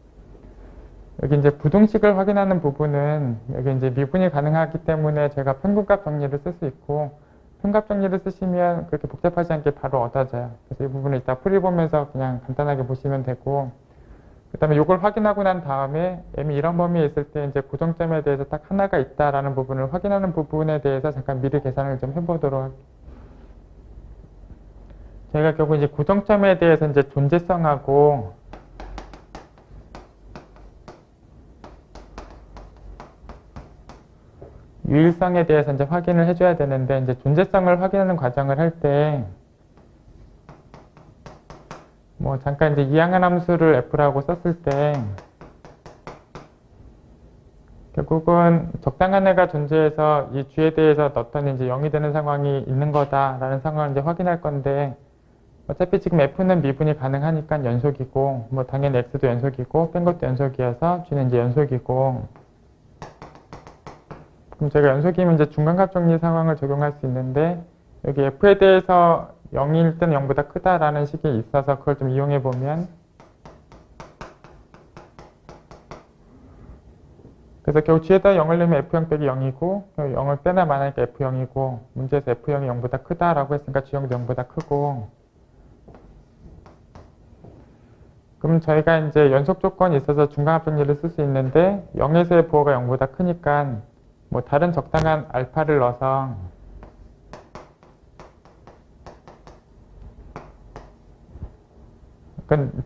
여기 이제 부등식을 확인하는 부분은 여기 이제 미분이 가능하기 때문에 제가 평균값 정리를 쓸 수 있고, 평균값 정리를 쓰시면 그렇게 복잡하지 않게 바로 얻어져요. 그래서 이 부분을 이따 풀이 보면서 그냥 간단하게 보시면 되고, 그 다음에 이걸 확인하고 난 다음에 M이 이런 범위에 있을 때 이제 고정점에 대해서 딱 하나가 있다라는 부분을 확인하는 부분에 대해서 잠깐 미리 계산을 좀 해보도록 할게요. 저희가 결국 이제 고정점에 대해서 이제 존재성하고 유일성에 대해서 이제 확인을 해줘야 되는데, 이제 존재성을 확인하는 과정을 할 때, 뭐 잠깐 이제 이항한 함수를 f라고 썼을 때, 결국은 적당한 애가 존재해서 이 G에 대해서 어떤 이제 0이 되는 상황이 있는 거다라는 상황을 이제 확인할 건데, 어차피 지금 F는 미분이 가능하니까 연속이고, 뭐 당연히 X도 연속이고, 뺀 것도 연속이어서 G는 이제 연속이고, 그럼 제가 연속이면 이제 중간값 정리 상황을 적용할 수 있는데, 여기 F에 대해서 0일 때는 0보다 크다라는 식이 있어서 그걸 좀 이용해 보면, 그래서 결국 G에다 0을 넣으면 F0 빼기 0이고, 0을 빼나 마나니까 F0이고, 문제에서 F0이 0보다 크다라고 했으니까 G형도 0보다 크고, 그럼 저희가 이제 연속 조건이 있어서 중간합 정리를 쓸 수 있는데 0에서의 부호가 0보다 크니까 뭐 다른 적당한 알파를 넣어서 그러니까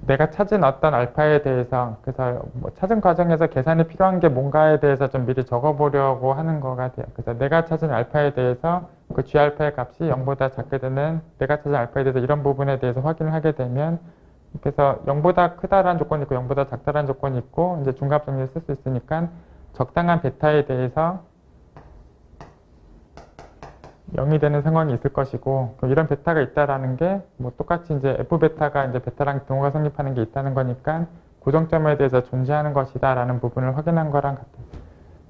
내가 찾은 어떤 알파에 대해서 그래서 뭐 찾은 과정에서 계산이 필요한 게 뭔가에 대해서 좀 미리 적어보려고 하는 거 같아요. 그래서 내가 찾은 알파에 대해서 그 G알파의 값이 0보다 작게 되는 내가 찾은 알파에 대해서 이런 부분에 대해서 확인을 하게 되면 그래서 0보다 크다라는 조건이 있고 0보다 작다라는 조건이 있고 이제 중간합 정리를 쓸 수 있으니까 적당한 베타에 대해서 0이 되는 상황이 있을 것이고 이런 베타가 있다라는 게 뭐 똑같이 이제 F 베타가 이제 베타랑 등호가 성립하는 게 있다는 거니까 고정점에 대해서 존재하는 것이다라는 부분을 확인한 거랑 같아요.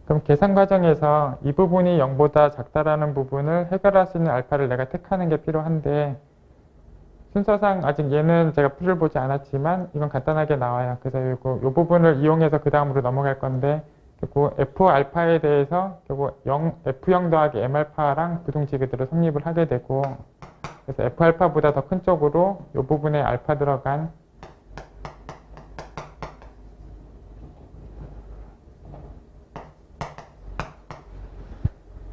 그럼 계산 과정에서 이 부분이 0보다 작다라는 부분을 해결할 수 있는 알파를 내가 택하는 게 필요한데 순서상 아직 얘는 제가 풀을 보지 않았지만 이건 간단하게 나와요. 그래서 이 부분을 이용해서 그 다음으로 넘어갈 건데 결국 F알파에 대해서 결국 F0 더하기 M알파랑 부등식 그대로 성립을 하게 되고 그래서 F알파보다 더 큰 쪽으로 이 부분에 알파 들어간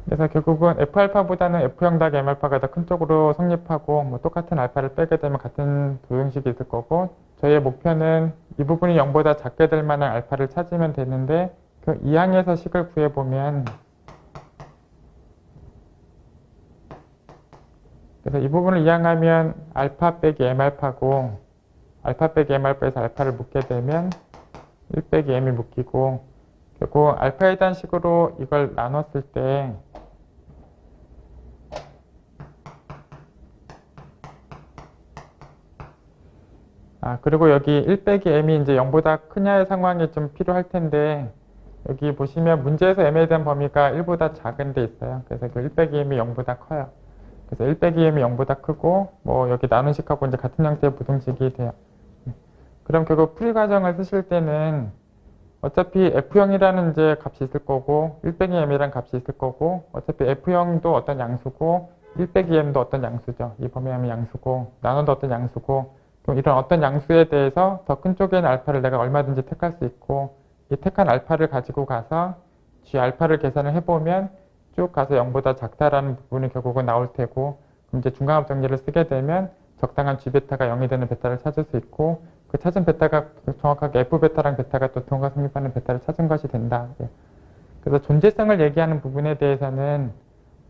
그래서 결국은 F알파보다는 F0 더하기 M알파가 더 큰 쪽으로 성립하고 뭐 똑같은 알파를 빼게 되면 같은 부등식이 있을 거고 저희의 목표는 이 부분이 0보다 작게 될 만한 알파를 찾으면 되는데 그 이항에서 식을 구해보면 그래서 이 부분을 이항하면 알파 빼기 M알파고 알파 빼기 M알파에서 알파를 묻게 되면 1 빼기 M이 묶이고 결국 알파에 대한 식으로 이걸 나눴을 때 그리고 여기 1 빼기 M이 이제 0보다 크냐의 상황이 좀 필요할 텐데 여기 보시면 문제에서 M에 대한 범위가 1보다 작은 데 있어요. 그래서 그 1 빼기 M이 0보다 커요. 그래서 1 빼기 M이 0보다 크고 뭐 여기 나눈식하고 이제 같은 형태의 부등식이 돼요. 그럼 결국 풀이 과정을 쓰실 때는 어차피 F0이라는 이제 값이 있을 거고 1 빼기 M이라는 값이 있을 거고 어차피 F0도 어떤 양수고 1 빼기 M도 어떤 양수죠. 이 범위하면 양수고 나눠도 어떤 양수고 그럼 이런 어떤 양수에 대해서 더 큰 쪽에 있는 알파를 내가 얼마든지 택할 수 있고 이 택한 알파를 가지고 가서 G 알파를 계산을 해보면 쭉 가서 0보다 작다라는 부분이 결국은 나올 테고 그럼 이제 중간합 정리를 쓰게 되면 적당한 G 베타가 0이 되는 베타를 찾을 수 있고 그 찾은 베타가 정확하게 F 베타랑 베타가 또 등호가 성립하는 베타를 찾은 것이 된다. 그래서 존재성을 얘기하는 부분에 대해서는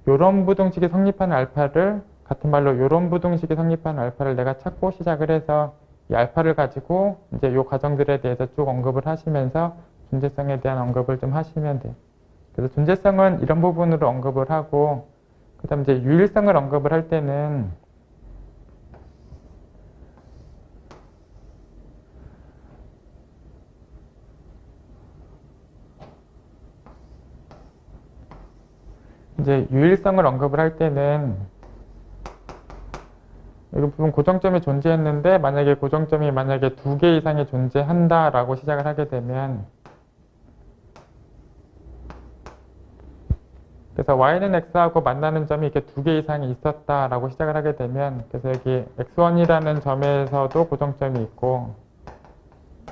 요런 부등식이 성립하는 알파를 같은 말로 요런 부등식이 성립하는 알파를 내가 찾고 시작을 해서 이 알파를 가지고 이제 요 과정들에 대해서 쭉 언급을 하시면서 존재성에 대한 언급을 좀 하시면 돼요. 그래서 존재성은 이런 부분으로 언급을 하고 그 다음 이제 유일성을 언급을 할 때는 이제 유일성을 언급을 할 때는 이 부분 고정점이 존재했는데 만약에 고정점이 만약에 2개 이상이 존재한다라고 시작을 하게 되면 그래서 y는 x하고 만나는 점이 이렇게 2개 이상이 있었다라고 시작을 하게 되면 그래서 여기 x1이라는 점에서도 고정점이 있고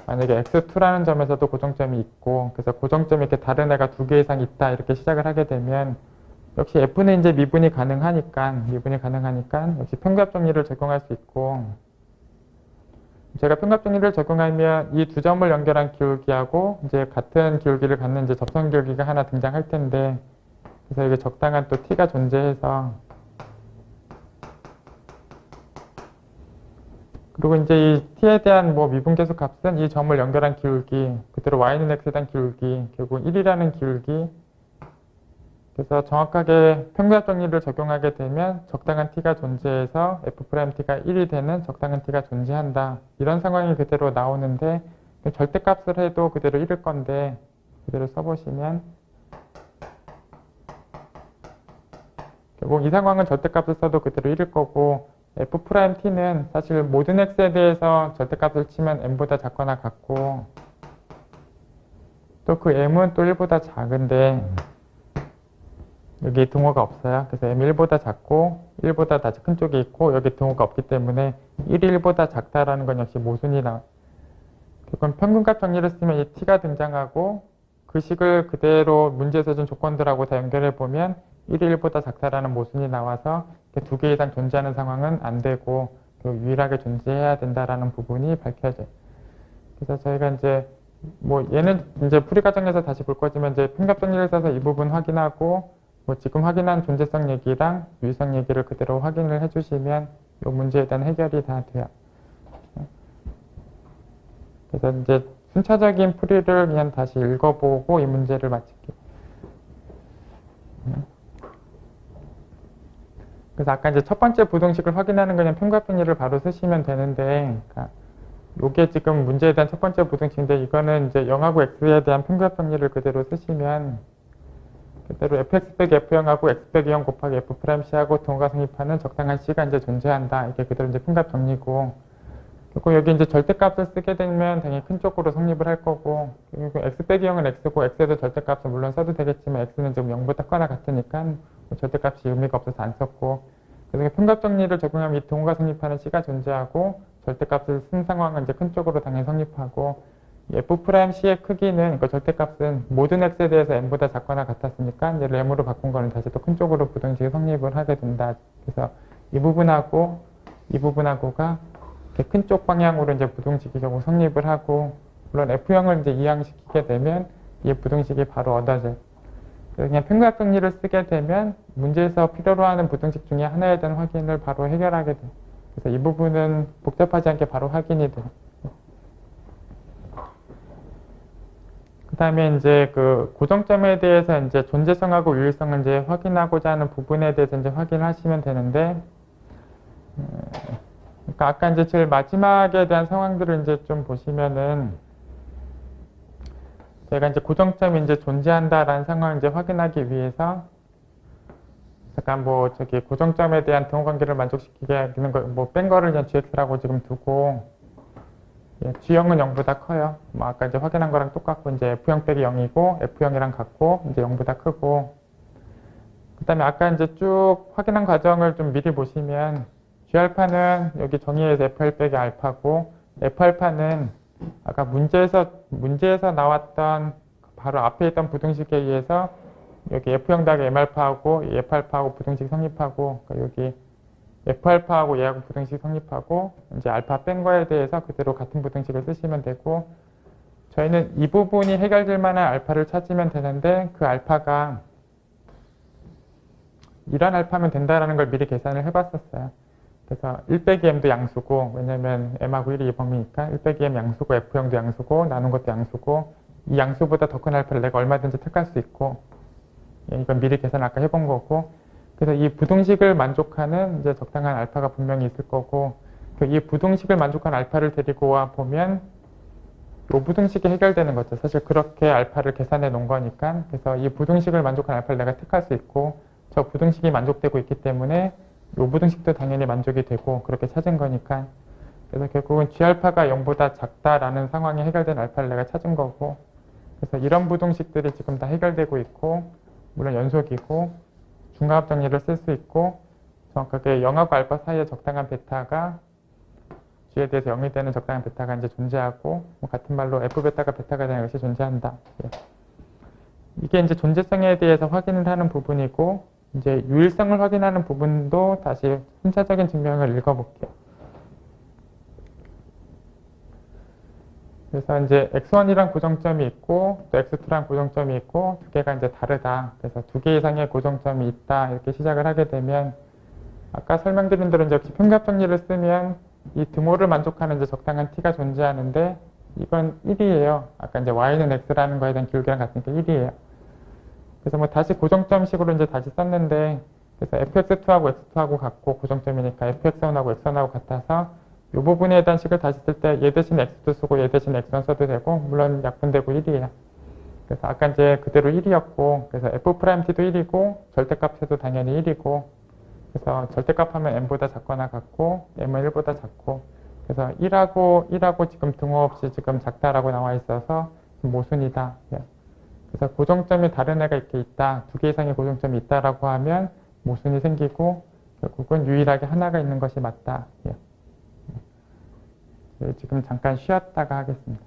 만약에 x2라는 점에서도 고정점이 있고 그래서 고정점이 이렇게 다른 애가 2개 이상 있다 이렇게 시작을 하게 되면 역시 F는 이제 미분이 가능하니까 역시 평균합 정리를 적용할 수 있고 제가 평균합 정리를 적용하면 이 두 점을 연결한 기울기하고 이제 같은 기울기를 갖는 이제 접선 기울기가 하나 등장할 텐데 그래서 이게 적당한 또 t가 존재해서, 그리고 이제 이 t에 대한 뭐 미분계수 값은 이 점을 연결한 기울기, 그대로 y는 x에 대한 기울기, 결국 1이라는 기울기. 그래서 정확하게 평균합 정리를 적용하게 되면 적당한 t가 존재해서 f't가 1이 되는 적당한 t가 존재한다. 이런 상황이 그대로 나오는데, 절대값을 해도 그대로 1일 건데, 그대로 써보시면, 결국 이 상황은 절대값을 써도 그대로 1일 거고, f't는 사실 모든 x에 대해서 절대값을 치면 m보다 작거나 같고, 또 그 m은 또 1보다 작은데, 여기 등호가 없어요. 그래서 m이 1보다 작고 1보다 다 큰 쪽이 있고 여기 등호가 없기 때문에 1이 1보다 작다라는 건 역시 모순이 나와요. 그럼 평균값 정리를 쓰면 이 t가 등장하고 그 식을 그대로 문제에서 준 조건들하고 다 연결해 보면 1이 1보다 작다라는 모순이 나와서 두 개 이상 존재하는 상황은 안 되고 유일하게 존재해야 된다라는 부분이 밝혀져요. 그래서 저희가 이제 뭐 얘는 이제 풀이 과정에서 다시 볼 거지만 이제 평균값 정리를 써서 이 부분 확인하고 뭐 지금 확인한 존재성 얘기랑 유의성 얘기를 그대로 확인을 해주시면 이 문제에 대한 해결이 다 돼요. 그래서 이제 순차적인 풀이를 그냥 다시 읽어보고 이 문제를 마칠게요. 그래서 아까 이제 첫 번째 부등식을 확인하는 그냥 평균합 정리를 바로 쓰시면 되는데, 그러니까 요게 지금 문제에 대한 첫 번째 부등식인데 이거는 이제 0하고 x에 대한 평균합 정리를 그대로 쓰시면 그대로 fx 빼기 f0하고 x 빼기 0 곱하기 f'c하고 등호가 성립하는 적당한 c가 이제 존재한다. 이게 그대로 이제 평균합 정리고, 그리고 여기 이제 절대값을 쓰게 되면 당연히 큰 쪽으로 성립을 할 거고, 그리고 x 빼기 0은 x고 x에도 절대값은 물론 써도 되겠지만 x는 지금 0보다 커나 같으니까 절대값이 의미가 없어서 안 썼고, 그래서 평균합 정리를 적용하면 이 등호가 성립하는 c가 존재하고 절대값을 쓴 상황은 이제 큰 쪽으로 당연히 성립하고, f'c의 크기는, 그러니까 절대값은 모든 x에 대해서 m보다 작거나 같았으니까 얘를 m으로 바꾼 거는 다시 또 큰 쪽으로 부등식이 성립을 하게 된다. 그래서 이 부분하고 이 부분하고가 이렇게 큰 쪽 방향으로 이제 부등식이 결국 성립을 하고, 물론 f0을 이제 이항시키게 되면 이 부등식이 바로 얻어져요. 그래서 그냥 평균합 정리를 쓰게 되면 문제에서 필요로 하는 부등식 중에 하나에 대한 확인을 바로 해결하게 돼요. 그래서 이 부분은 복잡하지 않게 바로 확인이 돼요. 그 다음에 이제 그 고정점에 대해서 이제 존재성하고 유일성을 이제 확인하고자 하는 부분에 대해서 이제 확인하시면 되는데, 그러니까 아까 이제 제일 마지막에 대한 상황들을 이제 좀 보시면은, 제가 이제 고정점이 이제 존재한다라는 상황을 이제 확인하기 위해서, 잠깐 뭐 저기 고정점에 대한 등호 관계를 만족시키게 하는 거, 뭐 뺀 거를 그냥 gx라고 지금 두고, G형은 0보다 커요. 뭐 아까 이제 확인한 거랑 똑같고, 이제 F0 빼기 0이고, F0이랑 같고, 이제 0보다 크고. 그 다음에 아까 이제 쭉 확인한 과정을 좀 미리 보시면, G알파는 여기 정의에서 FR 빼기 알파고, F알파는 아까 문제에서 나왔던 바로 앞에 있던 부등식에 의해서 여기 F0 더하기 M알파하고, F알파하고 부등식 성립하고, 그러니까 여기 F알파하고 얘하고 부등식 성립하고, 이제 알파 뺀 거에 대해서 그대로 같은 부등식을 쓰시면 되고, 저희는 이 부분이 해결될 만한 알파를 찾으면 되는데, 그 알파가 이런 알파면 된다라는 걸 미리 계산을 해봤었어요. 그래서 1 빼기 m도 양수고, 왜냐면 m하고 1이 이 범위니까 1 빼기 m 양수고, F0도 양수고, 나눈 것도 양수고, 이 양수보다 더 큰 알파를 내가 얼마든지 택할 수 있고, 이건 미리 계산 아까 해본 거고, 그래서 이 부등식을 만족하는 이제 적당한 알파가 분명히 있을 거고, 이 부등식을 만족한 알파를 데리고 와 보면 이 부등식이 해결되는 거죠. 사실 그렇게 알파를 계산해 놓은 거니까. 그래서 이 부등식을 만족한 알파를 내가 택할 수 있고, 저 부등식이 만족되고 있기 때문에 이 부등식도 당연히 만족이 되고, 그렇게 찾은 거니까. 그래서 결국은 G알파가 0보다 작다라는 상황이 해결된 알파를 내가 찾은 거고, 그래서 이런 부등식들이 지금 다 해결되고 있고, 물론 연속이고, 중간합 정리를 쓸 수 있고, 정확하게 0하고 알파 사이에 적당한 베타가 G에 대해서 0이 되는 적당한 베타가 이제 존재하고, 뭐 같은 말로 F베타가 베타가 되는 것이 존재한다. 이게 이제 존재성에 대해서 확인을 하는 부분이고, 이제 유일성을 확인하는 부분도 다시 순차적인 증명을 읽어볼게요. 그래서 이제 x1이랑 고정점이 있고 또 x2랑 고정점이 있고 두 개가 이제 다르다. 그래서 두 개 이상의 고정점이 있다. 이렇게 시작을 하게 되면 아까 설명드린 대로 이제 역시 평균합 정리를 쓰면 이 등호를 만족하는 이제 적당한 t가 존재하는데 이건 1이에요. 아까 이제 y는 x라는 거에 대한 기울기랑 같으니까 1이에요. 그래서 뭐 다시 고정점식으로 이제 다시 썼는데 그래서 fx2하고 x2하고 같고 고정점이니까 fx1하고 x1하고 같아서 이 부분에 대한 식을 다시 쓸 때 얘 대신 x도 쓰고 얘 대신 x1 써도 되고 물론 약분되고 1이에요. 그래서 아까 이제 그대로 1이었고 그래서 f't도 1이고 절대값에도 당연히 1이고 그래서 절대값 하면 m보다 작거나 같고 m은 1보다 작고 그래서 1하고 지금 등호 없이 지금 작다라고 나와 있어서 모순이다. 그래서 고정점이 다른 애가 이렇게 있다. 두 개 이상의 고정점이 있다라고 하면 모순이 생기고 결국은 유일하게 하나가 있는 것이 맞다. 지금 잠깐 쉬었다가 하겠습니다.